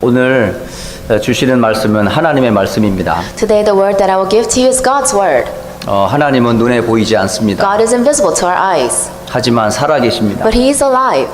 오늘 주시는 말씀은 하나님의 말씀입니다. Today the word that I will give to you is God's word. 하나님은 눈에 보이지 않습니다. God is invisible to our eyes, 하지만 살아계십니다. but He is alive.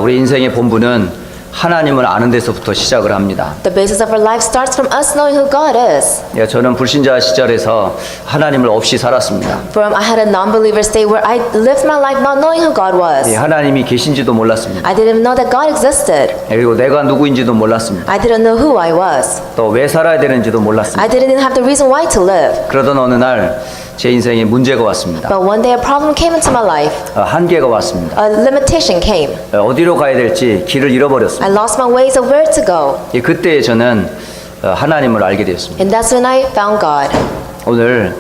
우리 인생의 본분은 하나님을 아는 데서부터 시작을 합니다. The basis of our life starts from us knowing who God is. 저는 불신자 시절에서 하나님을 없이 살았습니다. From I had a non-believer state where I lived my life not knowing who God was. 하나님이 계신지도 몰랐습니다. I didn't know that God existed. 그리고 내가 누구인지도 몰랐습니다. I didn't know who I was. 또 왜 살아야 되는지도 몰랐습니다. I didn't even have the reason why to live. 그러던 어느 날 제 인생에 문제가 왔습니다. But one day a problem came into my life. 한계가 왔습니다. A limitation came. 어디로 가야 될지 길을 잃어버렸습니다. I lost my ways of where to go. 그때 저는 하나님을 알게 되었습니다. And that's when I found God. 오늘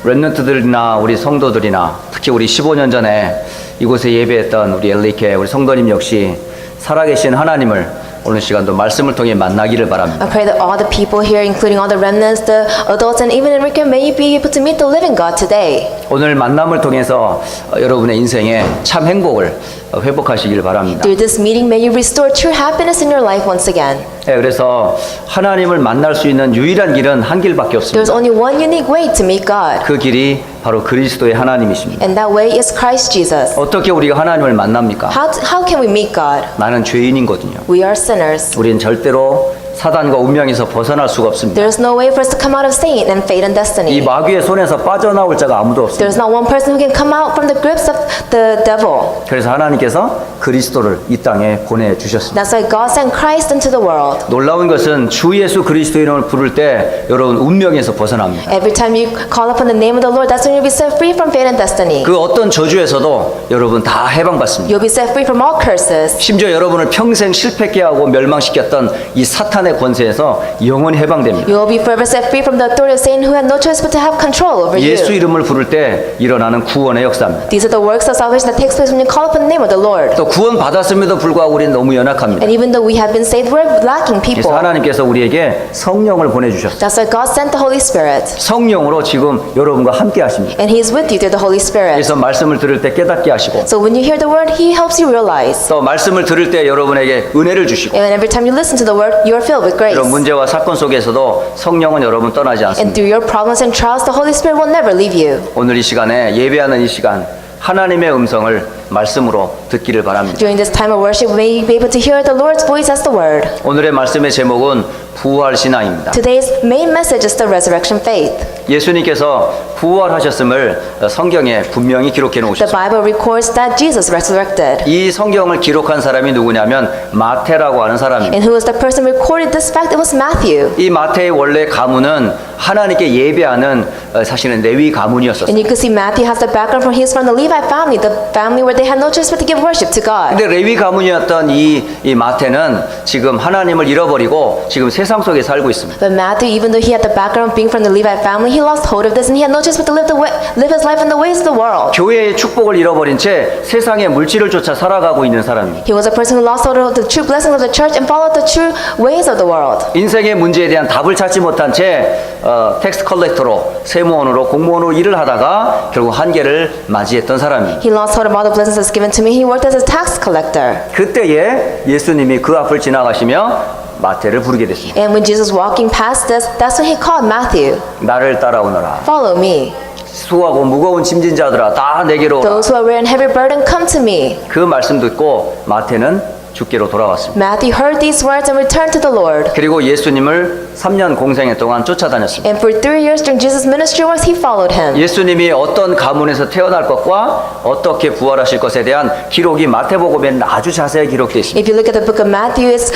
렘넌트들이나 우리 성도들이나 특히 우리 15년 전에 이곳에 예배했던 우리 엘리케 우리 성도님 역시 살아계신 하나님을 오늘 시간도 말씀을 통해 만나기를 바랍니다. I pray that all the people here, including all the remnants, the adults, and even Enrique, may you be able to meet the living God today. 오늘 만남을 통해서 여러분의 인생에 참 행복을 회복하시길 바랍니다. Through this meeting, may you restore true happiness in your life once again. 그래서 하나님을 만날 수 있는 유일한 길은 한 길밖에 There's 없습니다. only one unique way to meet God, 그 길이 바로 그리스도의 하나님이십니다. and that way is Christ Jesus. 어떻게 우리가 하나님을 만납니까? How can we meet God? 나는 죄인이거든요. We are sinners. 우리는 절대로 사단과 운명에서 벗어날 수가 없습니다. There's no way for us to come out of Satan and fate and 이 destiny. 마귀의 손에서 빠져나올 자가 아무도 없습니다. There's not one person who can come out from the grips of the devil. 그래서 하나님께서 그리스도를 이 땅에 보내주셨습니다. That's why God sent Christ into the world. 놀라운 것은 주 예수 그리스도 이름을 부를 때 여러분 운명에서 벗어납니다. Every time you call upon the name of the Lord, that's when you'll be set free from fate and destiny. 그 어떤 저주에서도 여러분 다 해방받습니다. You'll be set free from all curses. 심지어 여러분을 평생 실패케 하고 멸망시켰던 이 사탄의 권세에서 영원히 해방됩니다. You will be forever set free from the authority of Satan, who had no choice but to have control over 예수 you. 이름을 부를 때 일어나는 구원의 역사입니다. These are the works of salvation that takes place when you call upon the name of the Lord. 또 구원 받았음에도 불구하고 우리는 너무 연약합니다. And even though we have been saved, we're lacking 그래서 people. 하나님께서 우리에게 성령을 보내주셨어요. That's why God sent the Holy Spirit. 성령으로 지금 여러분과 함께 하십니다. And He is with you through the Holy Spirit. 그래서 말씀을 들을 때 깨닫게 하시고 So when you hear the word, He helps you realize. 또 말씀을 들을 때 여러분에게 은혜를 주시고 And every time you listen to the word, you are filled with grace. 이런 문제와 사건 속에서도 성령은 여러분 떠나지 And 않습니다. through your problems and trials, the Holy Spirit will never leave you. 오늘 이 시간에 예배하는 이 시간 하나님의 음성을 말씀으로 듣기를 바랍니다. During this time of worship, may you be able to hear the Lord's voice as the word. 오늘의 말씀의 제목은 부활 신앙입니다. Today's main message is the resurrection faith. 예수님께서 부활하셨음을 성경에 분명히 기록해 The 놓으셨습니다. Bible records that Jesus resurrected. 이 성경을 기록한 사람이 누구냐면 마태라고 하는 사람입니다. And who was the person who recorded this fact? It was Matthew. 이 마태의 원래 가문은 하나님께 예배하는 사실은 레위 가문이었었어요. And you can see Matthew has the background from he's from the Levite family, the family where they had no choice but to give worship to God. 근데 레위 가문이었던 이 마태는 지금 하나님을 잃어버리고 지금 세상 속에 살고 있습니다. But Matthew, even though he had the background of being from the Levite family, he lost hold of this and he had no choice but to live his life in the ways of the world. 교회의 축복을 잃어버린 채 세상의 물질을 쫓아 살아가고 있는 사람입니다. He was a person who lost hold of the true blessings of the church and followed the true ways of the world. 인생의 문제에 대한 답을 찾지 못한 채 텍스 컬렉터로 세무원으로 공무원으로 일을 하다가 결국 한계를 맞이했던 사람입니다. He lost hold of all the blessings that's given to me. He worked as a tax collector. 그때에 예수님이 그 앞을 지나가시며 마태를 부르게 됐습니다. And when Jesus walking past us, that's when he called Matthew. 나를 따라오너라. Follow me. 수고하고 무거운 짐진 자들아 다 내게로 오라. Those who are weary and heavy burden, come to me. 그 말씀 듣고 마태는 주께로 돌아왔습니다. Matthew heard these words and returned to the Lord. 그리고 예수님을 3년 공생애 동안 쫓아다녔습니다. And for 3 years during Jesus' ministry works, he followed him. 예수님이 어떤 가문에서 태어날 것과 어떻게 부활하실 것에 대한 기록이 마태복음에는 아주 자세히 기록되어 있습니다. If you look at the book of Matthew, it's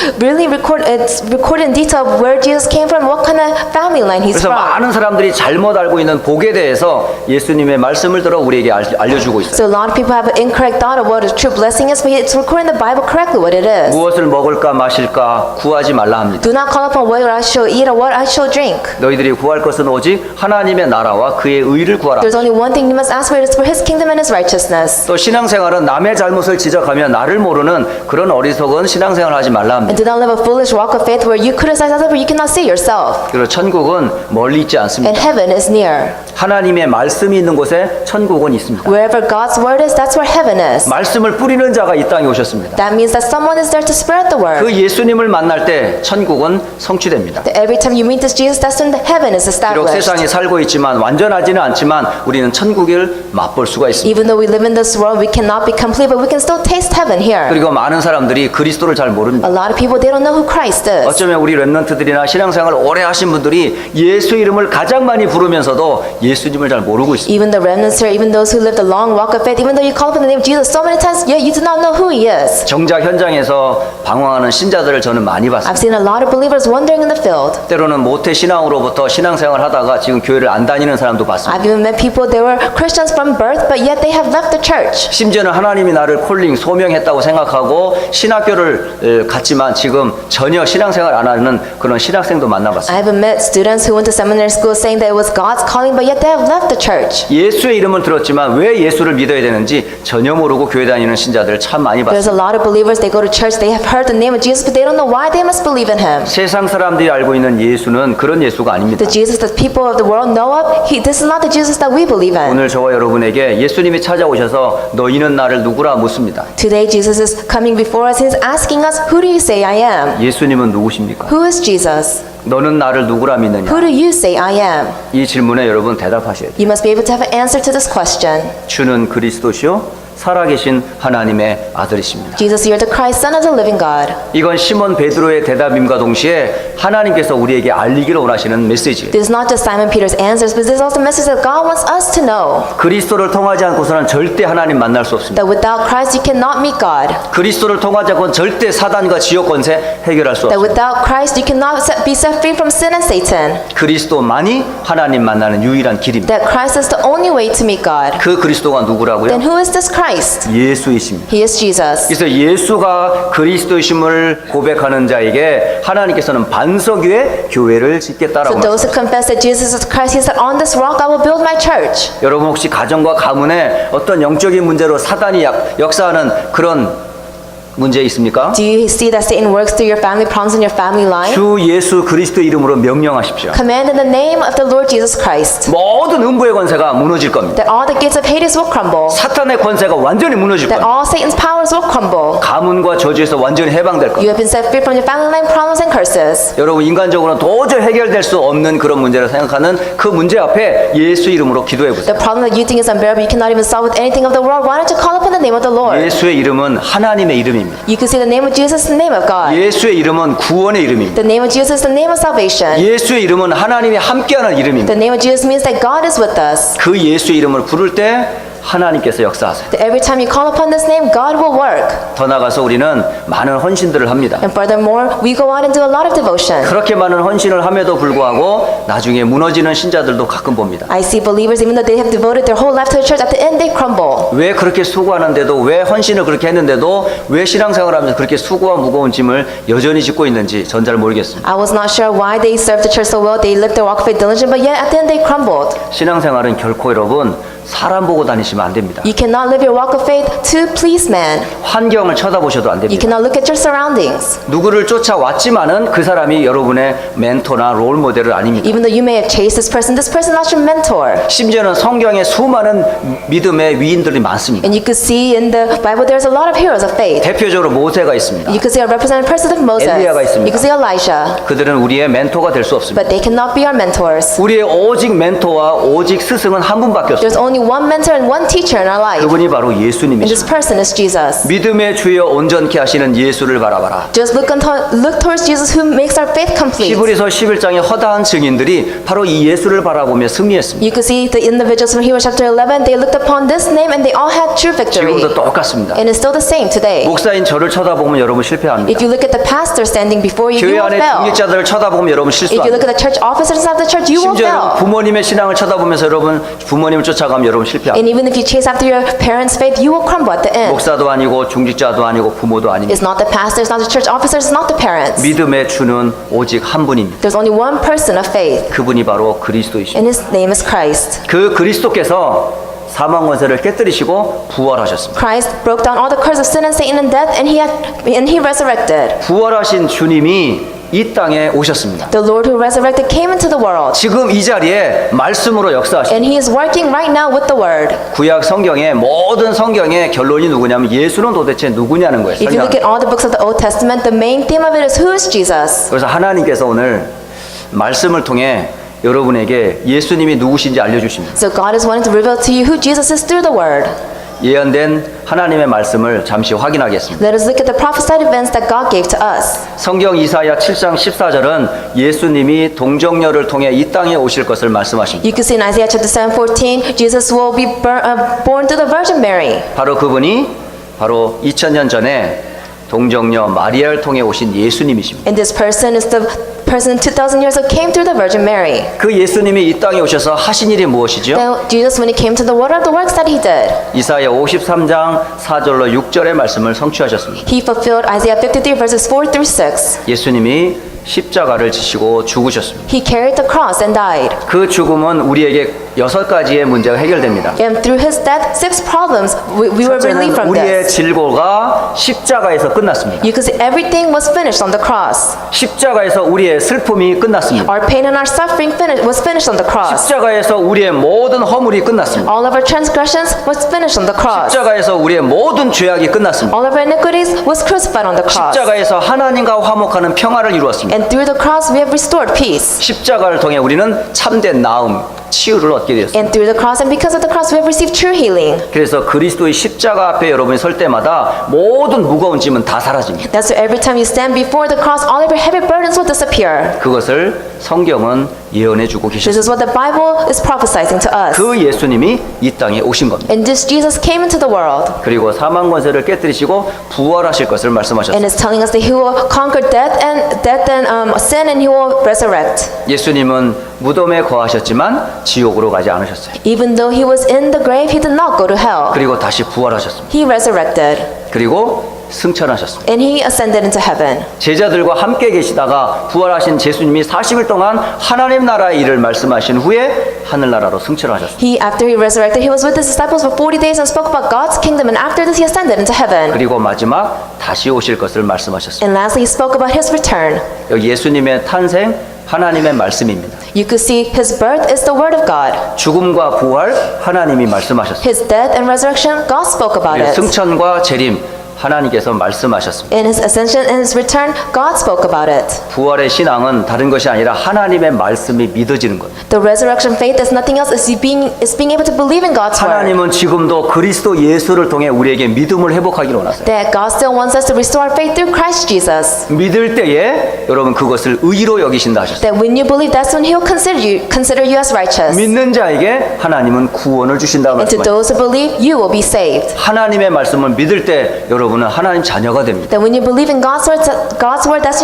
recorded in detail where Jesus came from, what kind of family line he's 그래서 from. 많은 사람들이 잘못 알고 있는 복에 대해서 예수님의 말씀을 들어 우리에게 알려주고 있어요. So a lot of people have an incorrect thought of what a true blessing is, but it's recorded in the Bible correctly what it is. 무엇을 먹을까 마실까 구하지 말라 합니다. Do not call upon whether I shall shall eat or what I shall drink. 너희들이 구할 것은 오직 하나님의 나라와 그의 의를 구하라. There's only one thing you must ask for, it is for his kingdom and his righteousness. 또 신앙생활은 남의 잘못을 지적하며 나를 모르는 그런 어리석은 신앙생활을 하지 말라 합니다. And do not live a foolish walk of faith where you criticize others but you cannot see yourself. 그리고 천국은 멀리 있지 않습니다. And heaven is near. 하나님의 말씀이 있는 곳에 천국은 있습니다. Wherever God's word is, that's where heaven is. 말씀을 뿌리는 자가 이 땅에 오셨습니다. That means that someone is there to spread the word. 그 예수님을 만날 때 천국은 성취됩니다. That every time you meet this Jesus, that's when the heaven is 비록 established. 세상에 살고 있지만 완전하지는 않지만 우리는 천국을 맛볼 수가 있습니다. Even though we live in this world, we cannot be complete, but we can still taste heaven here. 그리고 많은 사람들이 그리스도를 잘 모릅니다. A lot of people, they don't know who Christ is. 어쩌면 우리 랩런트들이나 신앙생활 오래 하신 분들이 예수 이름을 가장 많이 부르면서도 예수님을 잘 모르고 있습니다. Even the remnants here, even those who lived a long walk of faith, even though you call upon the name of Jesus so many times, yet you do not know who he is. 정작 현장에서 방황하는 신자들을 저는 많이 봤습니다. I've seen a lot of believers wandering in the field. 때로는 모태 신앙으로부터 신앙생활 하다가 지금 교회를 안 다니는 사람도 봤습니다. I've even met people, they were Christians from birth, but yet they have left the church. 심지어는 하나님이 나를 콜링, 소명했다고 생각하고 신학교를 갔지만 지금 전혀 신앙생활 안 하는 그런 신학생도 만나봤습니다. I have met students who went to seminary school saying that it was God's calling, but yet they have left the church. 예수의 이름은 들었지만 왜 예수를 믿어야 되는지 전혀 모르고 교회 다니는 신자들을 참 많이 There's 봤습니다. a lot of believers, they go to church, they have heard the name of Jesus, but they don't know why they must believe in him. 세상 사람들이 알고 있는 예수는 그런 예수가 아닙니다. The Jesus that people of the world know of, this is not the Jesus that we believe in. 오늘 저와 여러분에게 예수님이 찾아오셔서 너희는 나를 누구라 묻습니다. Today Jesus is coming before us, he's asking us, who do you say I am? 예수님은 누구십니까? Who is Jesus? 너는 나를 누구라 믿느냐? Who do you say I am? 이 질문에 여러분 대답하셔야 돼요. You must be able to have an answer to this question. 주는 그리스도시요 살아계신 하나님의 아들이십니다. Jesus, you are the Christ, Son of the living God. 이건 시몬 베드로의 대답임과 동시에 하나님께서 우리에게 알리기를 원하시는 메시지예요. This is not just Simon Peter's answers, but this is also a message that God wants us to know. 그리스도를 통하지 않고서는 절대 하나님 만날 수 없습니다. That without Christ you cannot meet God. 그리스도를 통하지 않고는 절대 사단과 지옥 권세 해결할 수 That 없습니다. without Christ you cannot be set free from sin and Satan. 그리스도만이 하나님 만나는 유일한 길입니다. That Christ is the only way to meet God. 그 그리스도가 누구라고요? Then who is this Christ? 예수이십니다. He is Jesus. 그래서 예수가 그리스도이심을 고백하는 자에게 하나님께서는 반석 위에 교회를 짓겠다라고 So those 말씀하셨습니다. who confess that Jesus is Christ, he said, on this rock I will build my church. 여러분 혹시 가정과 가문에 어떤 영적인 문제로 사단이 역사하는 그런 문제 있습니까? Do you see that Satan works through your family problems in your family line? 주 예수 그리스도 이름으로 명령하십시오. Command in the name of the Lord Jesus Christ. 모든 음부의 권세가 무너질 겁니다. That all the gates of Hades will crumble. 사탄의 권세가 완전히 무너질 That 겁니다. all Satan's powers will crumble. 가문과 저주에서 완전히 해방될 겁니다. You have been set free from your family line problems and curses. 여러분 인간적으로는 도저히 해결될 수 없는 그런 문제를 생각하는 그 문제 앞에 예수 이름으로 기도해 보세요. The problem that you think is unbearable, you cannot even solve with anything of the world. Why don't you call upon the name of the Lord? 예수의 이름은 하나님의 이름입니다. You can say the name of Jesus is the name of God. 예수의 이름은 구원의 이름입니다. The name of Jesus is the name of salvation. 예수의 이름은 하나님이 함께하는 이름입니다. The name of Jesus means that God is with us. 그 예수의 이름을 부를 때 하나님께서 역사하세요. That every time you call upon this name, God will work. 더 나가서 우리는 많은 헌신들을 합니다. And furthermore, we go out and do a lot of devotion. 그렇게 많은 헌신을 함에도 불구하고 나중에 무너지는 신자들도 가끔 봅니다. I see believers, even though they have devoted their whole life to the church, at the end they crumble. 왜 그렇게 수고하는데도 왜 헌신을 그렇게 했는데도 왜 신앙생활하면서 그렇게 수고와 무거운 짐을 여전히 짓고 있는지 전 잘 모르겠습니다. I was not sure why they served the church so well. They lived their walk of faith diligent, but yet at the end they crumbled. 신앙생활은 결코 여러분 사람 보고 다니시면 안 됩니다. You cannot live your walk of faith to please man. 환경을 쳐다보셔도 안 You 됩니다. cannot look at your surroundings. 누구를 쫓아왔지만은 그 사람이 여러분의 멘토나 롤 모델은 아닙니다. Even though you may have chased this person is not your mentor. 심지어는 성경에 수많은 믿음의 위인들이 많습니다. And you could see in the Bible there's a lot of heroes of faith. 대표적으로 모세가 있습니다. You could see a representative person of Moses. 엘리야가 있습니다. You could see Elijah. 그들은 우리의 멘토가 될 수 없습니다. But they cannot be our mentors. 우리의 오직 멘토와 오직 스승은 한 분밖에 없습니다. There's only one mentor and one teacher in our life. 그분이 바로 And this 예수님이십니다. person is Jesus. 믿음의 주여 온전케 하시는 예수를 바라봐라. Just look towards Jesus who makes our faith complete. 히브리서 11장의 허다한 증인들이 바로 이 예수를 바라보며 승리했습니다. You could see the individuals from Hebrews chapter 11, they looked upon this name and they all had true victory. 지금도 똑같습니다. And it's still the same today. 목사인 저를 쳐다보면 여러분 실패합니다. If you look at the pastor standing before you, 교회 you will 안에 fail. 중직자들을 쳐다보면 여러분 If you look 실수합니다. at the church officers inside the church, you will 심지어 fail. 부모님의 신앙을 쳐다보면서 여러분 부모님을 쫓아가면 여러분 실패합니다. And even if you chase after your parents' faith, you will crumble at the end. 목사도 아니고 중직자도 아니고 부모도 아닙니다. It's not the pastors, not the church officers, it's not the parents. 믿음의 주는 오직 한 분입니다. There's only one person of faith, 그분이 바로 그리스도이십니다. and his name is Christ. 그 그리스도께서 사망 권세를 깨뜨리시고 부활하셨습니다. Christ broke down all the curse of sin and Satan and death, and he resurrected. 부활하신 주님이 이 땅에 오셨습니다. The Lord who resurrected came into the world, 지금 이 자리에 말씀으로 역사하십니다. and he is working right now with the word. 구약 성경의 모든 성경의 결론이 누구냐면 예수는 도대체 누구냐는 거예요. If you look at all the books of the Old Testament, the main theme of it is who is Jesus. 그래서 하나님께서 오늘 말씀을 통해 여러분에게 예수님이 누구신지 알려주십니다. So God is wanting to reveal to you who Jesus is through the word. 예언된 하나님의 말씀을 잠시 확인하겠습니다. Let us look at the prophesied events that God gave to us. 성경 이사야 7장 14절은 예수님이 동정녀를 통해 이 땅에 오실 것을 말씀하십니다. You can see in Isaiah chapter 7:14, Jesus will be born through the Virgin Mary. 바로 그분이 바로 2000년 전에 동정녀 마리아를 통해 오신 예수님이십니다. And this person is the person 2,000 years ago came through the Virgin Mary. 그 예수님이 이 땅에 오셔서 하신 일이 무엇이죠? Now, Jesus, when he came to the world, the works that he did. 이사야 53장 4절로 6절의 말씀을 성취하셨습니다. He fulfilled Isaiah 53 verses 4 through 6. 예수님이 십자가를 지시고 죽으셨습니다. He carried the cross and died. 그 죽음은 우리에게 6가지의 문제가 해결됩니다. And through his death, 6 problems we were relieved 첫째는 from 우리의 this. 질고가 십자가에서 끝났습니다. You can see everything was finished on the cross. 십자가에서 우리의 슬픔이 끝났습니다. Our pain and our suffering was finished on the cross. 십자가에서 우리의 모든 허물이 끝났습니다. All of our transgressions was finished on the cross. 십자가에서 우리의 모든 죄악이 끝났습니다. All of our iniquities was crucified on the cross. 십자가에서 하나님과 화목하는 평화를 이루었습니다. And through the cross we have restored peace. 십자가를 통해 우리는 참된 나음, 치유를 얻게 되었습니다. And through the cross and because of the cross we have received true healing. 그래서 그리스도의 십자가 앞에 여러분이 설 때마다 모든 무거운 짐은 다 사라집니다. That's why every time you stand before the cross, all of your heavy burdens will disappear. 그것을 성경은 예언해주고 This 계셨습니다. is what the Bible is prophesying to us. 그 예수님이 이 땅에 오신 겁니다. And this Jesus came into the world 그리고 사망 권세를 깨뜨리시고 부활하실 것을 and 말씀하셨습니다. is telling us that He will conquer death and sin, and He will resurrect. 예수님은 무덤에 거하셨지만 지옥으로 가지 않으셨어요. Even though He was in the grave, He did not go to hell. 그리고 다시 부활하셨습니다. He resurrected 그리고 승천하셨습니다. and He ascended into heaven. 제자들과 함께 계시다가 부활하신 예수님이 40일 동안 하나님 나라의 일을 말씀하신 후에 하늘나라로 승천하셨습니다. After He resurrected, He was with His disciples for 40 days and spoke about God's kingdom, and after this He ascended into heaven. 그리고 마지막 다시 오실 것을 말씀하셨습니다. And lastly, He spoke about His return. 여기 예수님의 탄생 하나님의 말씀입니다. You could see His birth is the word of God. 죽음과 부활 하나님이 말씀하셨습니다. His death and resurrection, God spoke about it. 승천과 재림 하나님께서 말씀하셨습니다. In His ascension and His return, God spoke about it. 부활의 신앙은 다른 것이 아니라 하나님의 말씀이 믿어지는 것. The resurrection faith is nothing else. It's being able to believe in God's word. 하나님은 지금도 그리스도 예수를 통해 우리에게 믿음을 회복하기를 원하세요. That God still wants us to restore our faith through Christ Jesus. 믿을 때에 여러분 그것을 의로 여기신다 하셨어요. That when you believe, that's when He'll consider you as righteous. 믿는 자에게 하나님은 구원을 주신다고 And to 말씀하셨어요. those who believe, you will be saved. 하나님의 말씀을 믿을 때 여러분은 하나님 자녀가 됩니다. That when you believe in God's word, that's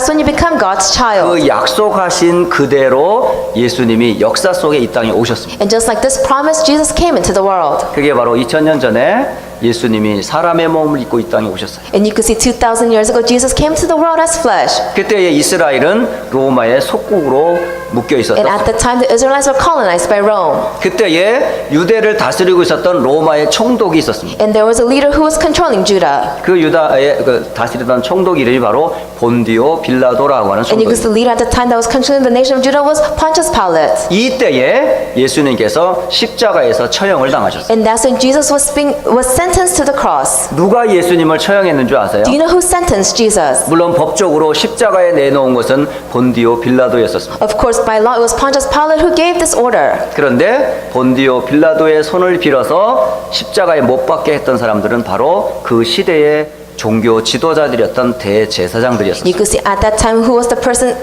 when you become God's child. 그 약속하신 그대로 예수님이 역사 속에 이 땅에 오셨습니다. And just like this promise, Jesus came into the world. 그게 바로 2000년 전에 예수님이 사람의 몸을 입고 이 땅에 오셨어요. And you could see 2,000 years ago, Jesus came to the world as flesh. 그때의 이스라엘은 로마의 속국으로 묶여 And 있었다. at the time, the Israelites were colonized by Rome. 그때에 유대를 다스리고 있었던 로마의 총독이 있었습니다. And there was a leader who was controlling Judah. 그 유다의 다스리던 총독 이름이 바로 본디오 빌라도라고 하는 And you could see 총독입니다. the leader at the time that was controlling the nation of Judah was Pontius Pilate. 이때에 예수님께서 십자가에서 처형을 당하셨어요. And that's when Jesus was sentenced to the cross. 누가 예수님을 처형했는 줄 아세요? Do you know who sentenced Jesus? 물론 법적으로 십자가에 내놓은 것은 본디오 빌라도였었습니다. Of course, by law, it was Pontius Pilate who gave this order. 그런데 본디오 빌라도의 손을 빌어서 십자가에 못 박게 했던 사람들은 바로 그 시대의 종교 지도자들이었던 대제사장들이었습니다. You could see at that time who was the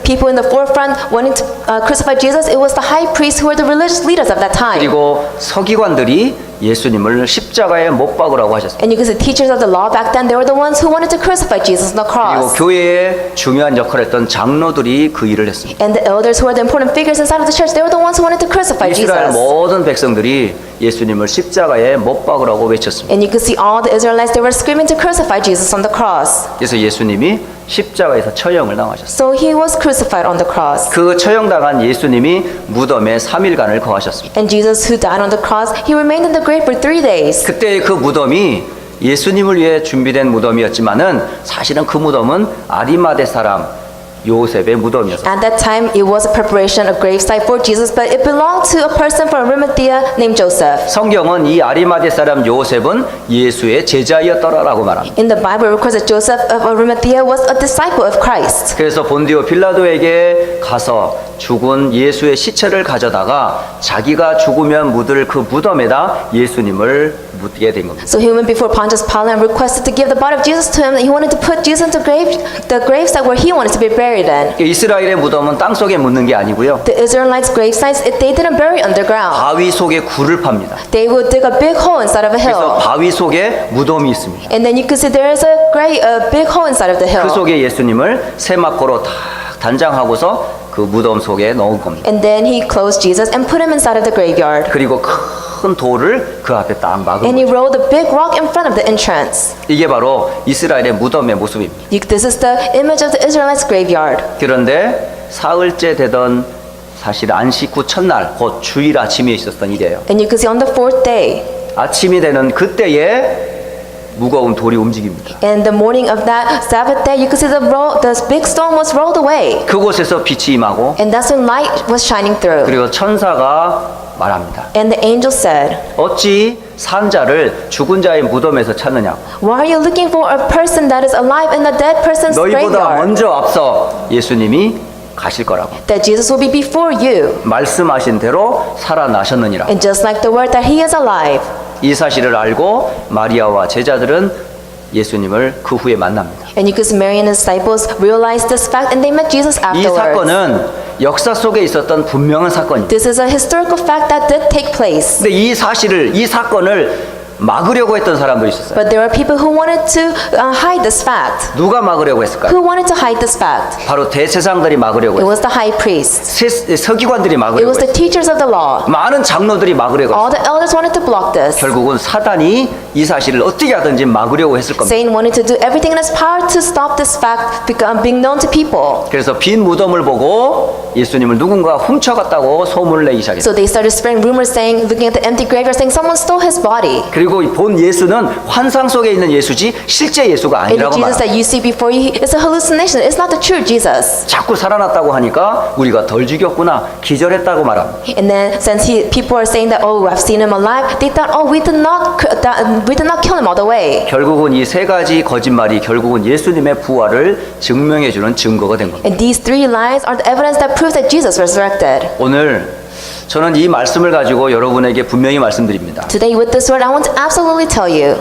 people in the forefront wanting to crucify Jesus. It was the high priests who were the religious leaders of that time. 그리고 서기관들이 예수님을 십자가에 못 박으라고 하셨습니다. And you can see teachers of the law back then, they were the ones who wanted to crucify Jesus on the 그리고 cross. 교회에 중요한 역할을 했던 장로들이 그 일을 했습니다. And the elders who were the important figures inside of the church, they were the ones who wanted to crucify 이스라엘 Jesus. 모든 백성들이 예수님을 십자가에 못 박으라고 외쳤습니다. And you could see all the Israelites, they were screaming to crucify Jesus on the cross. 그래서 예수님이 십자가에서 처형을 당하셨습니다. So he was crucified on the cross. 그 처형당한 예수님이 무덤에 3일간을 거하셨습니다. And Jesus who died on the cross, he remained in the grave for 3 days. 그때 그 무덤이 예수님을 위해 준비된 무덤이었지만은 사실은 그 무덤은 아리마대 사람 요셉의 무덤이었어요. At that time, it was a preparation of gravesite for Jesus, but it belonged to a person from Arimathea named Joseph. 성경은 이 아리마대 사람 요셉은 예수의 제자였더라라고 말합니다. In the Bible, it records that Joseph of Arimathea was a disciple of Christ. 그래서 본디오 빌라도에게 가서 죽은 예수의 시체를 가져다가 자기가 죽으면 묻을 그 무덤에다 예수님을 묻게 된 겁니다. So he went before Pontius Pilate and requested to give the body of Jesus to him. He wanted to put Jesus into the gravesite where he wanted to be buried in. 이스라엘의 무덤은 땅 속에 묻는 게 아니고요. The Israelites' gravesites, they didn't bury underground. 바위 속에 굴을 팝니다. They would dig a big hole inside of a 그래서 hill. 바위 속에 무덤이 있습니다. And then you could see there is a big hole inside of the 그 hill. 속에 예수님을 세마포로 다 단장하고서 그 무덤 속에 넣은 겁니다. And then he closed Jesus and put him inside of the graveyard. 그리고 큰 돌을 그 앞에 딱 막은 And he 거죠. rolled a big rock in front of the entrance. 이게 바로 이스라엘의 무덤의 모습입니다. This is the image of the Israelites' graveyard. 그런데 사흘째 되던 사실 안식 후 첫날 곧 주일 아침에 있었던 일이에요. And you can see on the 4th day, 아침이 되는 그때에 무거운 돌이 움직입니다. in the morning of that Sabbath day, you could see the big stone was rolled away. 그곳에서 빛이 임하고 And that's when light was shining through. 그리고 천사가 말합니다. And the angel said, 어찌 산자를 죽은 자의 무덤에서 찾느냐고. why are you looking for a person that is alive in the dead person's 너희보다 graveyard? 먼저 앞서 예수님이 가실 거라고. That Jesus will be before you. 말씀하신 대로 살아나셨느니라. And just like the word that he is alive. 이 사실을 알고 마리아와 제자들은 예수님을 그 후에 만납니다. And you could see Mary and his disciples realized this fact and they met Jesus 이 afterwards. 사건은 역사 속에 있었던 분명한 사건입니다. This is a historical fact that did take place. 근데 이 사건을 막으려고 했던 사람도 있었어요. But there are people who wanted to hide this fact. 누가 막으려고 했을까요? Who wanted to hide this fact? 바로 대제사장들이 막으려고 It 했어요. was the high priests. 서기관들이 It 막으려고 was the 했어요. teachers of the law. 많은 장로들이 막으려고 했어요. All the elders wanted to block this. 결국은 사단이 이 사실을 어떻게 하든지 막으려고 했을 겁니다. Satan wanted to do everything in his power to stop this fact being known to people. 그래서 빈 무덤을 보고 예수님을 누군가 훔쳐갔다고 소문을 내기 시작했어요. So they started spreading rumors saying, looking at the empty graveyard, saying someone stole his body. 그리고 본 예수는 환상 속에 있는 예수지 실제 예수가 And the 아니라고 Jesus 말합니다. that you see before you is a hallucination. It's not the true Jesus. 자꾸 살아났다고 하니까 우리가 덜 죽였구나, 기절했다고 말합니다. And then since people are saying that, oh, I've seen him alive, they thought, oh, we did not kill him all the way. 결국은 이 세 가지 거짓말이 결국은 예수님의 부활을 증명해주는 증거가 된 겁니다. And these 3 lies are the evidence that proves that Jesus resurrected. 오늘 저는 이 말씀을 가지고 여러분에게 분명히 말씀드립니다. Today with this word, I want to absolutely tell you,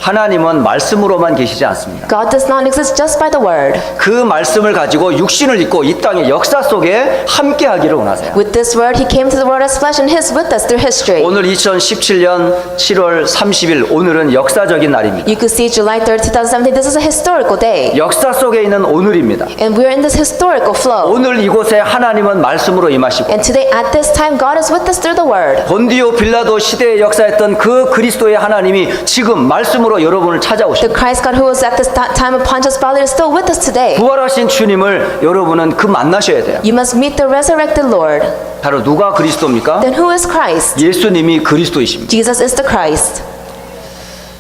하나님은 말씀으로만 계시지 않습니다. God does not exist just by the word. 그 말씀을 가지고 육신을 입고 이 땅의 역사 속에 함께 하기를 원하세요. With this word, he came to the world as flesh and is with us through history. 오늘 2017년 7월 30일 오늘은 역사적인 날입니다. You could see July 3rd, 2017, this is a historical day. 역사 속에 있는 오늘입니다. And we're in this historical flow. 오늘 이곳에 하나님은 말씀으로 임하시고 And today, at this time, God is with us through the word. 본디오 빌라도 시대에 역사했던 그 그리스도의 하나님이 지금 말씀으로 여러분을 찾아오십니다. The Christ God who was at this time of Pontius Pilate is still with us today. 부활하신 주님을 여러분은 그 만나셔야 돼요. You must meet the resurrected Lord. 바로 누가 그리스도입니까? Then who is Christ? 예수님이 그리스도이십니다. Jesus is the Christ.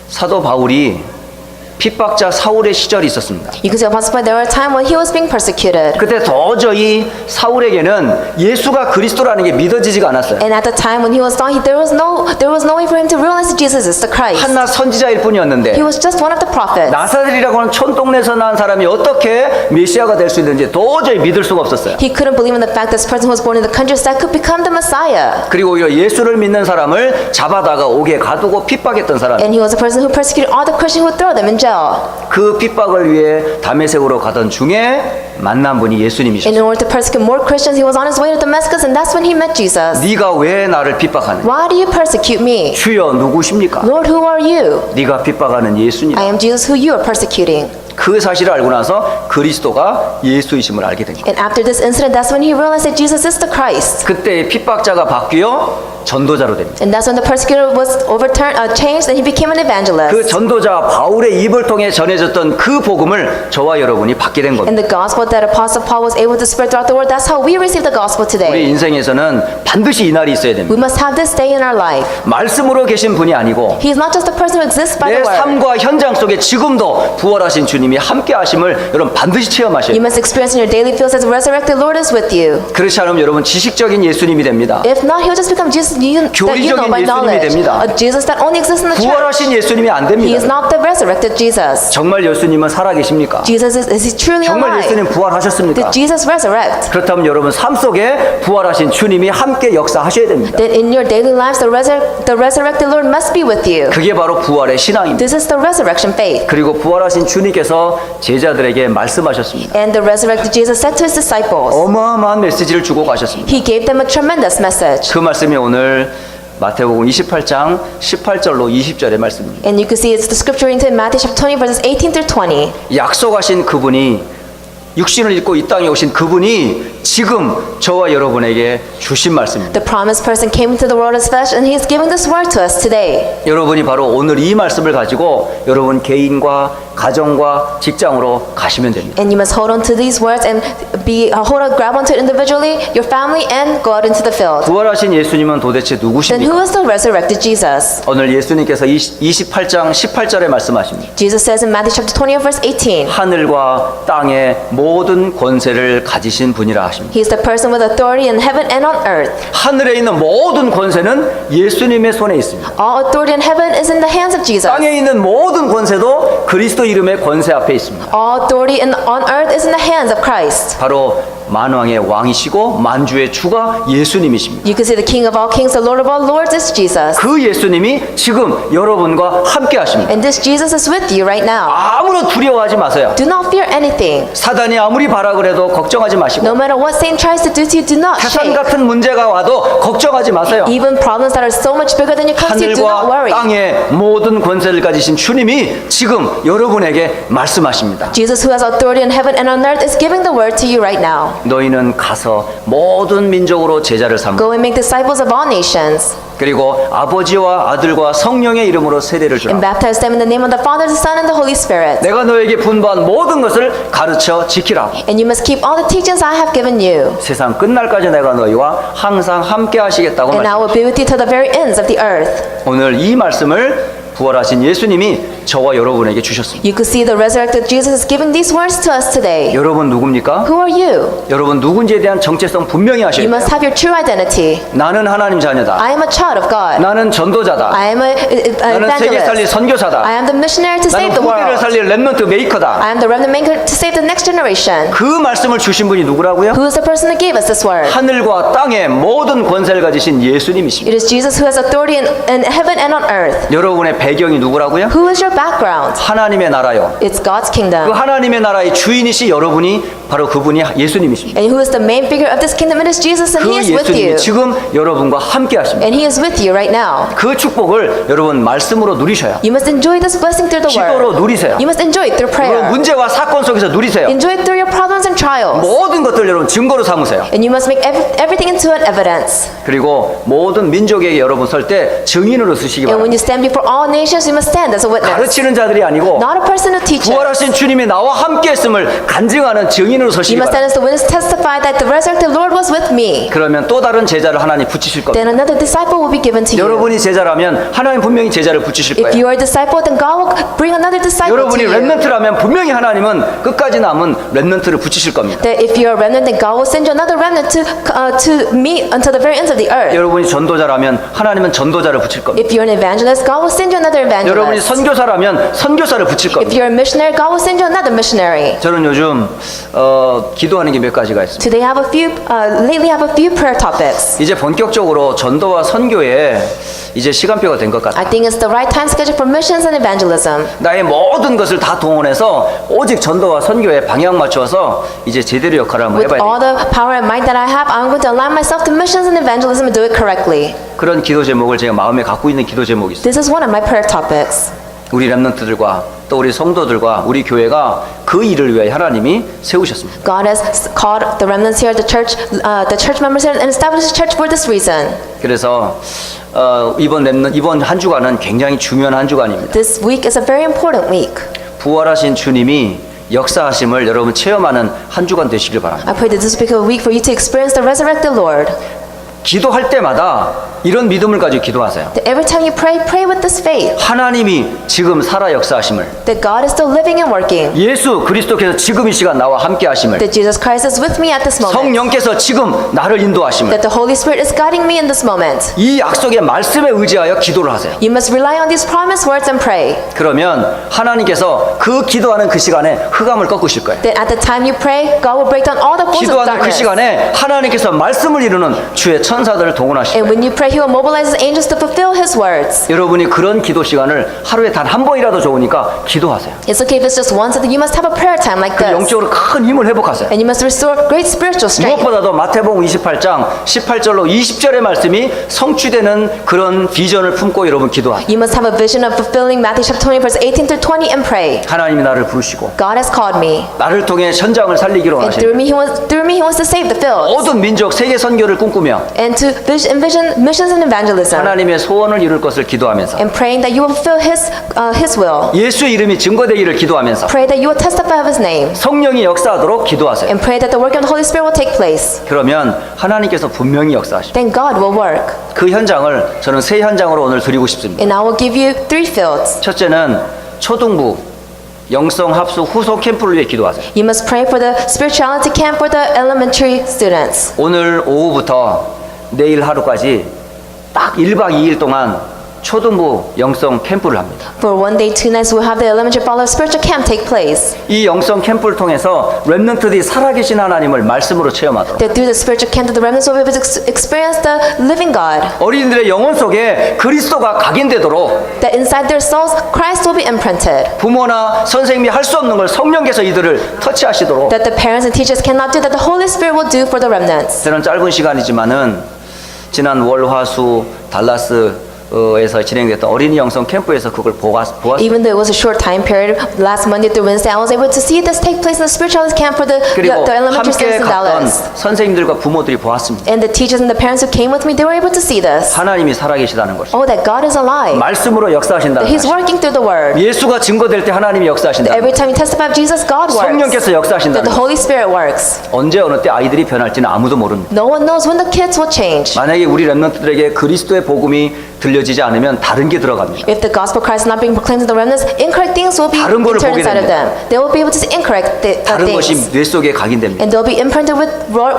사도 바울이 핍박자 사울의 시절이 있었습니다. You can see Apostle Paul, there was a time when he was being persecuted. 그때 도저히 사울에게는 예수가 그리스도라는 게 믿어지지가 않았어요. And at the time when he was down, there was no way for him to realize that Jesus is the Christ. 한나 선지자일 뿐이었는데 He was just one of the prophets. 나사렛이라고 하는 촌동네에서 난 사람이 어떻게 메시아가 될 수 있는지 도저히 믿을 수가 없었어요. He couldn't believe in the fact that this person who was born in the countryside could become the Messiah. 그리고 오히려 예수를 믿는 사람을 잡아다가 옥에 가두고 핍박했던 사람. And he was a person who persecuted all the Christians who would throw them in jail. shell. 그 핍박을 위해 다메섹으로 가던 중에 만난 분이 And 예수님이셨어요. in order to persecute more Christians, he was on his way to Damascus, and that's when he met Jesus. 네가 왜 나를 핍박하느냐? Why do you persecute me? 주여 누구십니까? Lord, who are you? 네가 핍박하는 예수님. I am Jesus who you are persecuting. 그 사실을 알고 나서 그리스도가 예수이심을 알게 된 거예요. And after this incident, that's when he realized that Jesus is the Christ. 그때 핍박자가 바뀌어 전도자로 됩니다. And that's when the persecutor was changed, and he became an 그 evangelist. 전도자 바울의 입을 통해 전해졌던 그 복음을 저와 여러분이 받게 된 겁니다. And the gospel that Apostle Paul was able to spread throughout the world, that's how we receive the gospel 우리 today. 인생에서는 반드시 이 날이 있어야 됩니다. We must have this day in our life. 말씀으로 계신 분이 아니고 He is not just a person who exists by 내 the word. 삶과 현장 속에 지금도 부활하신 주님이 함께 하심을 여러분 반드시 체험하셔야 You 돼요. must experience in your daily fields that the resurrected Lord is with you. 그렇지 않으면 여러분 지식적인 예수님이 됩니다. If not, he'll just become Jesus that you know by 교리적인 예수님이 knowledge. 됩니다. A Jesus that only exists in the church. 부활하신 예수님이 안 He is 됩니다. not the resurrected Jesus. 정말 예수님은 살아계십니까? Jesus is he truly 정말 예수님 alive? 부활하셨습니까? Did Jesus resurrect? 그렇다면 여러분 삶 속에 부활하신 주님이 함께 역사하셔야 됩니다. That in your daily lives the resurrected Lord must be with you. 그게 바로 부활의 신앙입니다. This is the resurrection faith. 그리고 부활하신 주님께서 제자들에게 말씀하셨습니다. And the resurrected Jesus said to his disciples, 어마어마한 메시지를 주고 가셨습니다. he gave them a tremendous message. 그 말씀이 오늘 마태복음 28장 18절로 20절의 말씀입니다. And you can see it's the scripture in Matthew chapter 20 verses 18 through 20. 약속하신 그분이 육신을 입고 이 땅에 오신 그분이 지금 저와 여러분에게 주신 말씀입니다. The promised person came into the world as flesh, and he is giving this word to us today. 여러분이 바로 오늘 이 말씀을 가지고 여러분 개인과 가정과 직장으로 가시면 됩니다. And you must hold on to these words and grab onto it individually, your family, and go out into the field. 부활하신 예수님은 도대체 Then 누구십니까? who is the resurrected Jesus? 오늘 예수님께서 28장 18절에 말씀하십니다. Jesus says in Matthew chapter 20 verse 18, 하늘과 땅의 모든 권세를 가지신 분이라 하십니다. he is the person with authority in heaven and on earth. 하늘에 있는 모든 권세는 예수님의 손에 있습니다. All authority in heaven is in the hands of Jesus. 땅에 있는 모든 권세도 그리스도 이름의 권세 앞에 있습니다. All authority on earth is in the hands of Christ. 바로 만왕의 왕이시고 만주의 주가 예수님이십니다. You can see the King of all kings, the Lord of all lords is Jesus. 그 예수님이 지금 여러분과 함께 하십니다. And this Jesus is with you right now. 아무런 두려워하지 마세요. Do not fear anything. 사단이 아무리 발악을 해도 걱정하지 No 마시고 matter what Satan tries to do to you, do not 태산 shake. 같은 문제가 와도 걱정하지 마세요. Even problems that are so much bigger than you come to you, do not 하늘과 worry. 땅의 모든 권세를 가지신 주님이 지금 여러분에게 말씀하십니다. Jesus, who has authority in heaven and on earth, is giving the word to you right now. 너희는 가서 모든 민족으로 제자를 삼고 Go and make disciples of all nations 그리고 아버지와 아들과 성령의 이름으로 세례를 주라. and baptize them in the name of the Father, the Son, and the Holy Spirit. 내가 너에게 분부한 모든 것을 가르쳐 지키라. And you must keep all the teachings I have given you. 세상 끝날까지 내가 너희와 항상 함께 하시겠다고 And I 말씀. will be with you to the very ends of the earth. 오늘 이 말씀을 부활하신 예수님이 저와 여러분에게 주셨습니다. You could see the resurrected Jesus is giving these words to us today. 여러분 누굽니까? Who are you? 여러분 누군지에 대한 정체성 분명히 하셔야 You 돼요. must have your true identity. 나는 하나님 자녀다. I am a child of God. 나는 전도자다. I am an 나는 세계 살릴 evangelist. 선교사다. I am the missionary to 나는 save the 후대를 world. 살릴 렘넌트 메이커다. I am the remnant maker to save the next generation. 그 말씀을 주신 분이 누구라고요? Who is the person who gave us this word? 하늘과 땅의 모든 권세를 가지신 예수님이십니다. It is Jesus who has authority in heaven and on earth. 여러분의 배경이 누구라고요? Who is your background? 하나님의 나라요. It's God's 그 kingdom. 하나님의 나라의 주인이시 여러분이 바로 그분이 예수님이십니다. And who is the main figure of this kingdom? It is Jesus, and 그 He is with 예수님이 you. 지금 여러분과 함께 하십니다. And He is with you right now. 그 축복을 여러분 말씀으로 누리셔야. You must enjoy this blessing through the 기도로 word. 누리세요. You must enjoy it through 그리고 prayer. 문제와 사건 속에서 누리세요. Enjoy it through your problems and trials. 모든 것들 여러분 증거로 삼으세요. And you must make everything into an evidence. 그리고 모든 민족에게 여러분 설 때 증인으로 쓰시기 And when 바랍니다. you stand before all nations, you must stand as a witness. 가르치는 자들이 아니고 Not a person who teaches. 부활하신 주님이 나와 함께 했음을 간증하는 증인으로 You 서시기 must stand 바랍니다. as the witness, testify that the resurrected Lord was with me. 그러면 또 다른 제자를 하나님 붙이실 겁니다. Then another disciple will be given to you. 여러분이 제자라면 하나님 분명히 제자를 붙이실 If 거예요. you are a disciple, then God will bring another disciple to 여러분이 you. 렘넌트라면 분명히 하나님은 끝까지 남은 렘넌트를 붙이실 겁니다. That if you are a remnant, then God will send you another remnant to meet until the very ends of the earth. 여러분이 전도자라면 하나님은 전도자를 붙일 겁니다. If you're an evangelist, God will send you another 여러분이 evangelist. 선교사라면 선교사를 붙일 If 겁니다. you're a missionary, God will send you another missionary. 저는 요즘 기도하는 게 몇 가지가 있습니다. Today I have a few, lately I have a few prayer topics. 이제 본격적으로 전도와 선교에 이제 시간표가 된 것 같아요. I think it's the right time schedule for missions and evangelism. 나의 모든 것을 다 동원해서 오직 전도와 선교에 방향 맞춰서 이제 제대로 역할을 한번 With 해봐야 all 돼요. the power and might that I have, I'm going to align myself to missions and evangelism and do it correctly. 그런 기도 제목을 제가 마음에 갖고 있는 기도 제목이 있어요. This is one of my prayer topics. 우리 랩런트들과 또 우리 성도들과 우리 교회가 그 일을 위해 하나님이 세우셨습니다. God has called the remnants here, the church members here, and established the church for this reason. 그래서 이번 한 주간은 굉장히 중요한 한 주간입니다. This week is a very important week. 부활하신 주님이 역사하심을 여러분 체험하는 한 주간 되시길 바랍니다. I pray that this will be a week for you to experience the resurrected Lord. 기도할 때마다 이런 믿음을 가지고 기도하세요. That every time you pray, pray with this faith. 하나님이 지금 살아 역사하심을, That God is still living and working. 예수 그리스도께서 지금 이 시간 나와 함께 하심을, That Jesus Christ is with me at this moment. 성령께서 지금 나를 인도하심을, That the Holy Spirit is guiding me in this moment. 이 약속의 말씀에 의지하여 기도를 하세요. You must rely on these promised words and pray. 그러면 하나님께서 그 기도하는 그 시간에 흑암을 꺾으실 거예요. That at the time you pray, God will break down all the forces of 기도하는 그 darkness. 시간에 하나님께서 말씀을 이루는 주의 천사들을 동원하실 And 거예요. when you pray, He will mobilize His angels to fulfill His words. 여러분이 그런 기도 시간을 하루에 단 한 번이라도 좋으니까 기도하세요. It's okay if it's just once, that you must have a prayer time like 그 this. 영적으로 큰 힘을 회복하세요. And you must restore great spiritual strength. 무엇보다도 마태복음 28장 18절로 20절의 말씀이 성취되는 그런 비전을 품고 여러분 기도하세요. You must have a vision of fulfilling Matthew chapter 20 verse 18 through 20 and pray. 하나님이 나를 부르시고 God has called me. 나를 통해 현장을 살리기로 And 하시고 through me He wants to save the fields. 모든 민족 세계 선교를 꿈꾸며 And to envision missions and evangelism. 하나님의 소원을 이룰 것을 기도하면서 And praying that you will fulfill His will. 예수의 이름이 증거되기를 기도하면서 Pray that you will testify of His name. 성령이 역사하도록 기도하세요. And pray that the work of the Holy Spirit will take place. 그러면 하나님께서 분명히 역사하십니다. Then God will work. 그 현장을 저는 세 현장으로 오늘 드리고 싶습니다. And I will give you 3 fields. 첫째는 초등부 영성 합숙 후속 캠프를 위해 기도하세요. You must pray for the spirituality camp for the elementary students. 오늘 오후부터 내일 하루까지 딱 1박 2일 동안 초등부 영성 캠프를 합니다. For 1 day, 2 nights, we'll have the elementary follow spiritual camp take place. 이 영성 캠프를 통해서 렘넌트들이 살아계신 하나님을 말씀으로 체험하도록 That through the spiritual camp, the remnants will be able to experience the living God. 어린이들의 영혼 속에 그리스도가 각인되도록 That inside their souls, Christ will be imprinted. 부모나 선생님이 할 수 없는 걸 성령께서 이들을 터치하시도록 That the parents and teachers cannot do, that the Holy Spirit will do for the remnants. 저는 짧은 시간이지만은 지난 월, 화, 수 달라스에서 진행됐던 어린이 영성 캠프에서 그걸 보았습니다. Even though it was a short time period, last Monday through Wednesday, I was able to see this take place in the spirituality camp for the 그리고 elementary 함께 students in 갔던 Dallas. 선생님들과 부모들이 보았습니다. And the teachers and the parents who came with me, they were able to see this. 하나님이 살아계시다는 것을 Oh, that God is alive. 말씀으로 역사하신다는 That He's 것을 working through the Word. 예수가 증거될 때 하나님이 역사하신다는 Every 것을 time you testify of Jesus, God works. 성령께서 That 역사하신다는 the 것을 Holy Spirit works. 언제 어느 때 아이들이 변할지는 아무도 모릅니다. No one knows when the kids will change. 만약에 우리 렘넌트들에게 그리스도의 복음이 들려지지 않으면 다른 게 들어갑니다. If the gospel of Christ is not being proclaimed to the remnants, incorrect things will be 다른 거를 entered 보게 inside of 됩니다. them. They will be able to see incorrect 다른 것이 things. 뇌 속에 각인됩니다. And they'll be imprinted with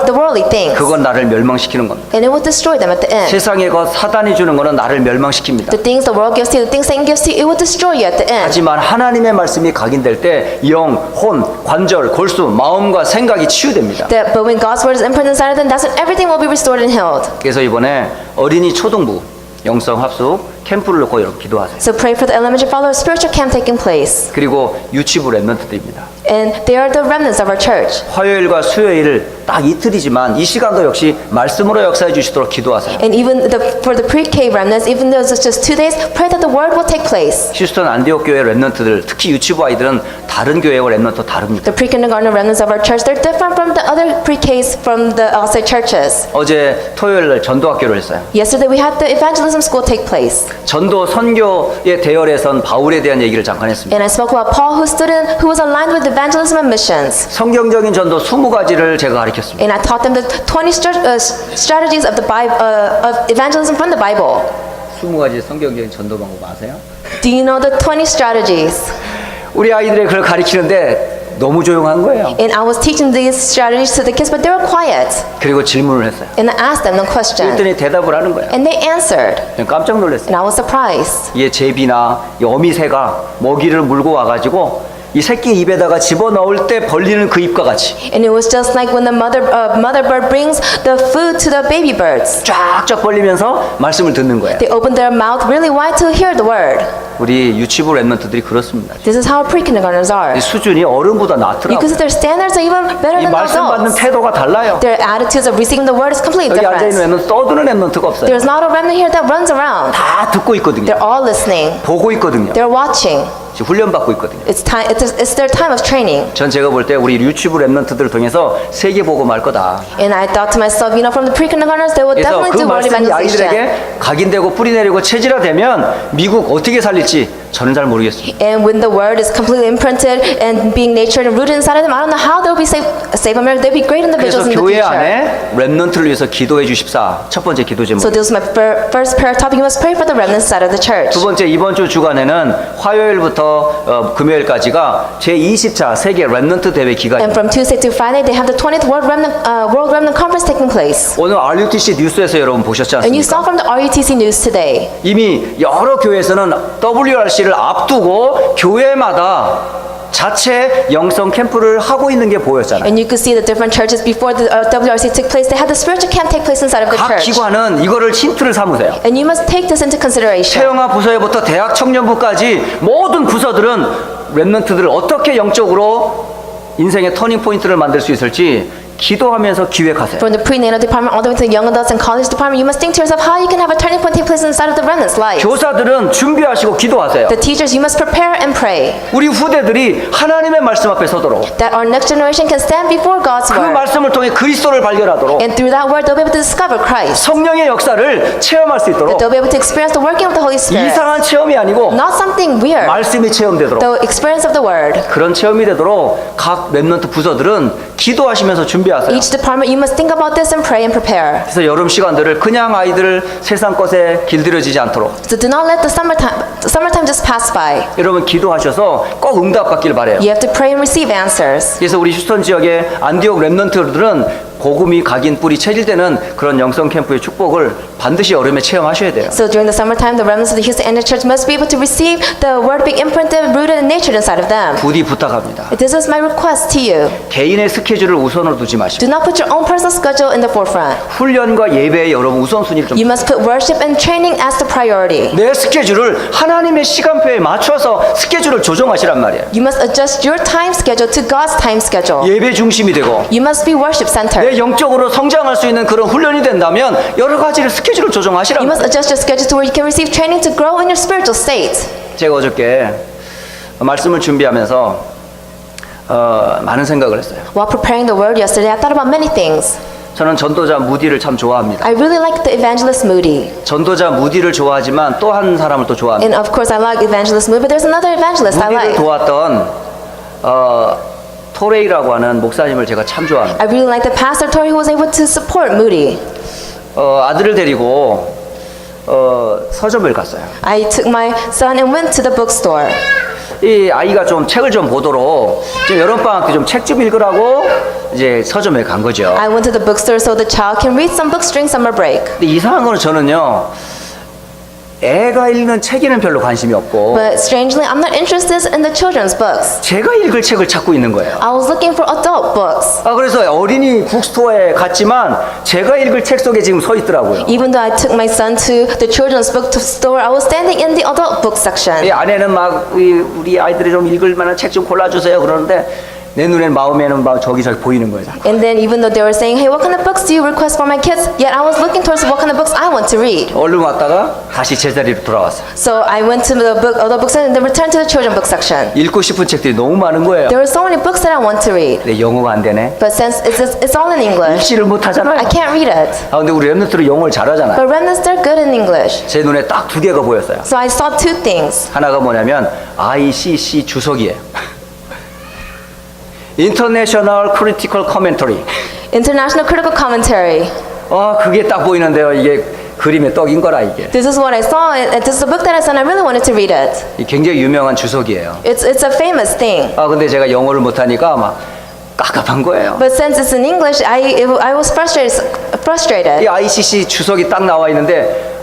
the worldly things. 그건 나를 멸망시키는 겁니다. And it will destroy them at the end. 세상의 것 사단이 주는 거는 나를 멸망시킵니다. The things the world gives to you, the things Satan gives to you, it will destroy you at the end. 하지만 하나님의 말씀이 각인될 때 영, 혼, 관절, 골수, 마음과 생각이 치유됩니다. But when God's word is imprinted inside of them, that's when everything will be restored and healed. 그래서 이번에 어린이 초등부 영성 합숙 캠프를 놓고 여러분 기도하세요. So pray for the elementary follower spiritual camp taking place. 그리고 유치부 랩런트들입니다. And they are the remnants of our church. 화요일과 수요일 딱 이틀이지만 이 시간도 역시 말씀으로 역사해 주시도록 기도하세요. And even for the pre-K remnants, even though it's just 2 days, pray that the word will take place. 휴스턴 안디옥 교회 랩런트들 특히 유치부 아이들은 다른 교회와 랩런트 다릅니다. The pre-kindergarten remnants of our church, they're different from the other pre-Ks from the outside churches. 어제 토요일 날 전도학교를 했어요. Yesterday we had the evangelism school take place. 전도 선교의 대열에선 바울에 대한 얘기를 잠깐 했습니다. And I spoke about Paul, who was aligned with evangelism and missions. 성경적인 전도 20가지를 제가 가르쳤습니다. And I taught them the 20 strategies of the Bible, of evangelism from the Bible. 20가지 성경적인 전도 방법 아세요? Do you know the 20 strategies? 우리 아이들이 그걸 가르치는데 너무 조용한 거예요. And I was teaching these strategies to the kids, but they were quiet. 그리고 질문을 했어요. And I asked them the question. 그랬더니 대답을 하는 거예요. And they answered. 저는 깜짝 놀랐어요. And I was surprised. 얘 제비나 이 어미새가 먹이를 물고 와가지고 이 새끼 입에다가 집어넣을 때 벌리는 그 입과 같이 And it was just like when the mother bird brings the food to the baby birds. 쫙쫙 벌리면서 말씀을 듣는 거예요. They open their mouth really wide to hear the word. 우리 유치부 랩런트들이 그렇습니다. This is how pre-kindergartners are. 이 수준이 어른보다 You 낫더라고요. can see their standards are even better 이 than 말씀 받는 adults. 태도가 달라요. Their attitudes of receiving the word is completely 여기 앉아있는 different. 랩런트 떠드는 랩런트가 없어요. There's not a remnant here that runs around. 다 듣고 있거든요. They're all listening. 보고 있거든요. They're watching. 지금 훈련받고 있거든요. It's their time of training. 전 제가 볼 때 우리 유치부 랩런트들을 통해서 세계 보고 말 거다. And I thought to myself, from the pre-kindergartners, they will 그래서 definitely 그 do word 말씀이 evangelization. 아이들에게 각인되고 뿌리 내리고 체질화되면 미국 어떻게 살릴지 저는 잘 모르겠습니다. And when the word is completely imprinted and being nurtured and rooted inside of them, I don't know how they'll be save America. They'll be great 그래서 individuals in the 교회 future. 안에 랩런트를 위해서 기도해 주십사. 첫 번째 기도 제목. So this is my first prayer topic. You must pray for the remnant side of the church. 두 번째 이번 주 주간에는 화요일부터 금요일까지가 제20차 세계 랩런트 대회 And 기간입니다. from Tuesday to Friday, they have the 20th World Remnant Conference taking place. 오늘 RUTC 뉴스에서 여러분 보셨지 And you saw 않습니까? from the RUTC news today. 이미 여러 교회에서는 WRC를 앞두고 교회마다 자체 영성 캠프를 하고 있는 게 보였잖아요. And you could see the different churches before the WRC took place. They had the spiritual camp take place inside of the 각 church. 기관은 이거를 힌트를 삼으세요. And you must take this into consideration. 체영아 부서에부터 대학 청년부까지 모든 부서들은 랩런트들을 어떻게 영적으로 인생의 터닝 포인트를 만들 수 있을지 기도하면서 기획하세요. From the prenatal department all the way to the young adults and college department, you must think to yourself how you can have a turning point take place inside of the remnant's life. 교사들은 준비하시고 기도하세요. The teachers, you must prepare and pray 우리 후대들이 하나님의 말씀 앞에 서도록 that our next generation can stand before God's 그 word. 말씀을 통해 그리스도를 발견하도록 And through that word, they'll be able to discover Christ. 성령의 역사를 체험할 수 있도록 That they'll be able to experience the working of the Holy Spirit. 이상한 체험이 아니고 Not something weird. 말씀이 체험되도록 The experience of the word. 그런 체험이 되도록 각 랩런트 부서들은 기도하시면서 준비하세요. Each department, you must think about this and pray and prepare. 그래서 여름 시간들을 그냥 아이들을 세상 것에 길들여지지 않도록 So do not let the summertime just pass by. 여러분 기도하셔서 꼭 응답받길 바래요. You have to pray and receive answers. 그래서 우리 휴스턴 지역의 안디옥 랩런트들은 복음이 각인 뿌리 체질되는 그런 영성 캠프의 축복을 반드시 여름에 체험하셔야 돼요. So during the summertime, the remnants of the Houston Area Church must be able to receive the word being imprinted, rooted, and nurtured inside of them. 부디 부탁합니다. This is my request to you. 개인의 스케줄을 우선으로 두지 마시고 Do not put your own personal schedule in the forefront. 훈련과 예배에 여러분 우선순위를 좀 You must put worship and training as the priority. 내 스케줄을 하나님의 시간표에 맞춰서 스케줄을 조정하시란 말이에요. You must adjust your time schedule to God's time schedule. 예배 중심이 되고 You must be worship centered. 내 영적으로 성장할 수 있는 그런 훈련이 된다면 여러 가지를 스케줄을 조정하시란 You must 말이에요. adjust your schedule to where you can receive training to grow in your spiritual state. 제가 어저께 말씀을 준비하면서 많은 생각을 했어요. While preparing the word yesterday, I thought about many things. 저는 전도자 무디를 참 좋아합니다. I really like the evangelist Moody. 전도자 무디를 좋아하지만 또 한 사람을 또 좋아합니다. And of course, I like evangelist Moody, but there's another evangelist I 무디를 like. 도왔던 토레이라고 하는 목사님을 제가 참 좋아합니다. I really like the pastor Tori who was able to support Moody. 아들을 데리고 서점을 갔어요. I took my son and went to the bookstore. 이 아이가 좀 책을 좀 보도록 지금 여름방학 때 좀 책 좀 읽으라고 이제 서점에 간 거죠. I went to the bookstore so the child can read some books during summer break. 근데 이상한 거는 저는요, 애가 읽는 책에는 별로 관심이 없고 But strangely, I'm not interested in the children's books. 제가 읽을 책을 찾고 있는 거예요. I was looking for adult books. 그래서 어린이 북스토어에 갔지만 제가 읽을 책 속에 지금 서 있더라고요. Even though I took my son to the children's book store, I was standing in the adult book section. 이 아내는 막 우리 아이들이 좀 읽을 만한 책 좀 골라주세요 그러는데 내 눈엔 마음에는 막 저기 보이는 거예요. And then even though they were saying, hey, what kind of books do you request for my kids? Yet I was looking towards what kind of books I want to read. 얼른 왔다가 다시 제자리로 돌아왔어요. So I went to the book section and then returned to the children's book section. 읽고 싶은 책들이 너무 많은 거예요. There were so many books that I want to read. 근데 영어가 안 되네. But since it's all in English, 읽지를 못하잖아요. I can't read it. 근데 우리 랩런트들은 영어를 잘하잖아요. But remnants, they're good in English. 제 눈에 딱 두 개가 보였어요. So I saw two things. 하나가 뭐냐면 ICC 주석이에요. International Critical Commentary. International Critical Commentary. 그게 딱 보이는데요. 이게 그림의 떡인 거라 이게. This is what I saw. This is a book that I saw and I really wanted to read it. 이 굉장히 유명한 주석이에요. It's a famous thing. 근데 제가 영어를 못하니까 막 깝깝한 거예요. But since it's in English, I was frustrated. 이 ICC 주석이 딱 나와 있는데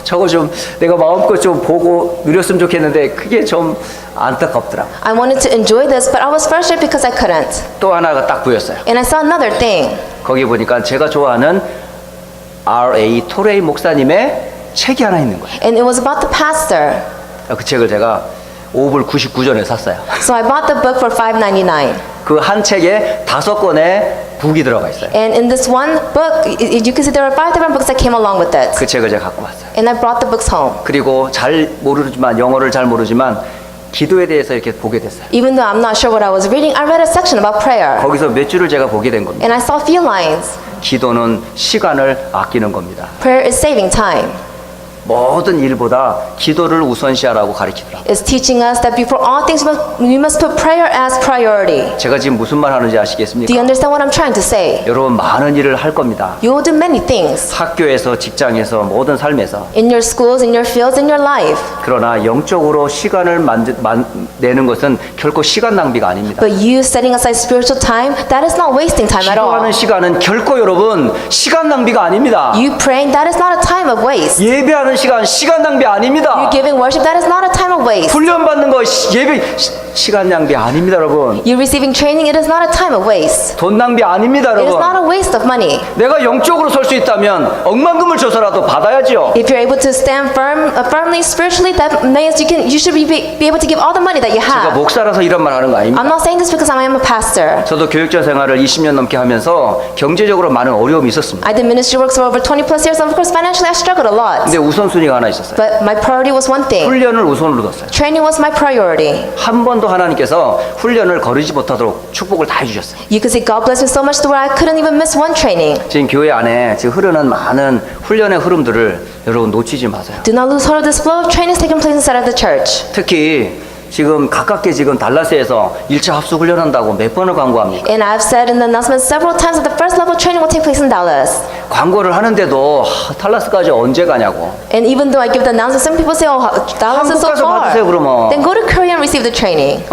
저거 좀 내가 마음껏 좀 보고 누렸으면 좋겠는데 그게 좀 안타깝더라고. I wanted to enjoy this, but I was frustrated because I couldn't. 또 하나가 딱 보였어요. And I saw another thing. 거기 보니까 제가 좋아하는 R.A. 토레이 목사님의 책이 하나 있는 거예요. And it was about the pastor. 그 책을 제가 5불 99전에 샀어요. So I bought the book for $5.99. 그 한 책에 5권의 북이 들어가 있어요. And in this one book, you can see there are 5 different books that came along with it. 그 책을 제가 갖고 왔어요. And I brought the books home. 그리고 잘 모르지만 영어를 잘 모르지만 기도에 대해서 이렇게 보게 됐어요. Even though I'm not sure what I was reading, I read a section about prayer. 거기서 몇 줄을 제가 보게 된 겁니다. And I saw a few lines. 기도는 시간을 아끼는 겁니다. Prayer is saving time. 모든 일보다 기도를 우선시하라고 가르치더라고요. It's teaching us that before all things, we must put prayer as priority. 제가 지금 무슨 말 하는지 Do you 아시겠습니까? understand what I'm trying to say? 여러분 많은 일을 할 겁니다. You will do many things. 학교에서, 직장에서, 모든 삶에서. In your schools, in your fields, in your life. 그러나 영적으로 시간을 내는 것은 결코 시간 낭비가 아닙니다. But you setting aside spiritual time, that is not wasting time at all. 기도하는 시간은 결코 여러분 시간 낭비가 아닙니다. You praying, that is not a time of waste. 예배하는 시간 낭비 아닙니다. You giving worship, that is not a time of waste. 훈련 받는 거 시간 낭비 아닙니다, 여러분. You receiving training, it is not a time of waste. 돈 낭비 아닙니다, It is 여러분. not a waste of money. 내가 영적으로 설 수 있다면 억만금을 줘서라도 받아야지요. If you're able to stand firmly spiritually, that means you should be able to give all the money that you 제가 have. 목사라서 이런 말 하는 거 아닙니다. I'm not saying this because I am a pastor. 저도 교육자 생활을 20년 넘게 하면서 경제적으로 많은 어려움이 있었습니다. I did ministry work for over 20 plus years, and of course financially I struggled a lot. 근데 우선순위가 하나 있었어요. But my priority was one thing. 훈련을 우선으로 뒀어요. Training was my priority. 한 번도 하나님께서 훈련을 거르지 못하도록 축복을 다 해주셨어요. You could see God bless me so much to where I couldn't even miss one training. 지금 교회 안에 지금 흐르는 많은 훈련의 흐름들을 여러분 놓치지 마세요. Do not lose hold of this flow of trainings taking place inside of the church. 특히 지금 가깝게 지금 달라스에서 1차 합숙 훈련한다고 몇 번을 광고합니까? And I've said in the announcement several times that the first level training will take place in Dallas. 광고를 하는데도 달라스까지 언제 가냐고. And even though I give the announcement, some people say, "Oh, Dallas is so 한국 가서 far." 받으세요, 그러면. Then go to Korea and receive the training.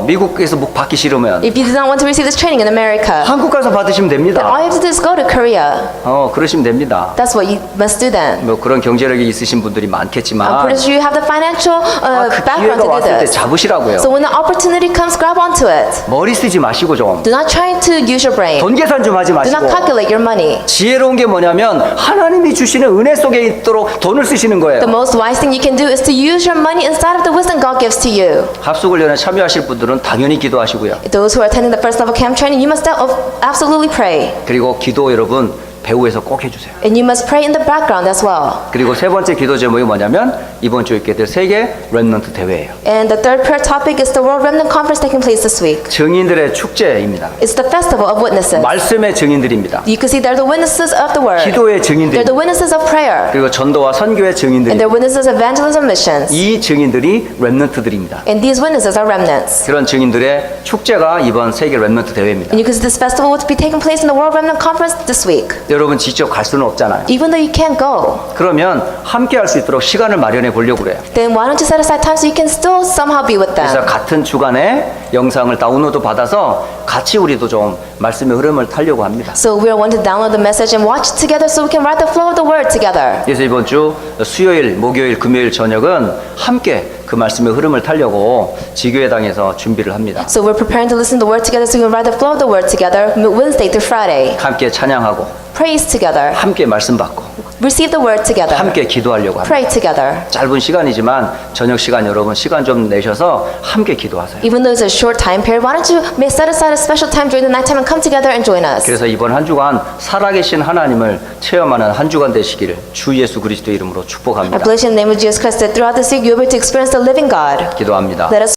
미국에서 받기 싫으면 If you do not want to receive this training in America, 한국 가서 받으시면 then all 됩니다. you have to do is go to Korea. 그러시면 됩니다. That's what you must do then. 뭐 그런 경제력이 있으신 분들이 I'm 많겠지만 pretty sure you have the financial 그 background 기회가 to do 왔을 때 this. 잡으시라고요. So when the opportunity comes, grab onto it. 머리 쓰지 마시고 좀. Do not try to use your brain. 돈 계산 좀 하지 Do not 마시고. calculate your money. 지혜로운 게 뭐냐면 하나님이 주시는 은혜 속에 있도록 돈을 쓰시는 거예요. The most wise thing you can do is to use your money inside of the wisdom God gives to you. 합숙훈련에 참여하실 분들은 당연히 기도하시고요. Those who are attending the first level camp training, you must absolutely pray. 그리고 기도 여러분 배후에서 꼭 해주세요. And you must pray in the background as well. 그리고 세 번째 기도 제목이 뭐냐면 이번 주에 있게 될 세계 렘넌트 대회예요. And the third prayer topic is the World Remnant Conference taking place this week. 증인들의 축제입니다. It's the festival of witnesses. 말씀의 증인들입니다. You can see they're the witnesses of the word. 기도의 They're 증인들 the witnesses of prayer. 그리고 전도와 선교의 And 증인들이 they're witnesses of evangelism missions. 이 증인들이 렘넌트들입니다. And these witnesses are remnants. 그런 증인들의 축제가 이번 세계 렘넌트 대회입니다. And you can see this festival will be taking place in the World Remnant Conference this week. 여러분 직접 갈 수는 없잖아요. Even though you can't go, 그러면 함께 할 수 있도록 시간을 마련해 보려고 그래요. then why don't you set aside time so you can still somehow be with 그래서 them? 같은 주간에 영상을 다운로드 받아서 같이 우리도 좀 말씀의 흐름을 타려고 합니다. So we are wanting to download the message and watch it together so we can write the flow of the word together. 그래서 이번 주 수요일, 목요일, 금요일 저녁은 함께 그 말씀의 흐름을 타려고 지교회당에서 준비를 합니다. So we're preparing to listen to the word together so we can write the flow of the word together Wednesday through Friday. 함께 찬양하고 Praise together. 함께 말씀 받고 Receive the word together. 함께 기도하려고 합니다. Pray together. 짧은 시간이지만 저녁 시간 여러분 시간 좀 내셔서 함께 기도하세요. Even though it's a short time period, why don't you set aside a special time during the nighttime and come together and join us? 그래서 이번 한 주간 살아계신 하나님을 체험하는 한 주간 되시기를 주 예수 그리스도 이름으로 I 축복합니다. bless you in the name of Jesus Christ that throughout this week you'll be able to experience the living God. 기도합니다. Let us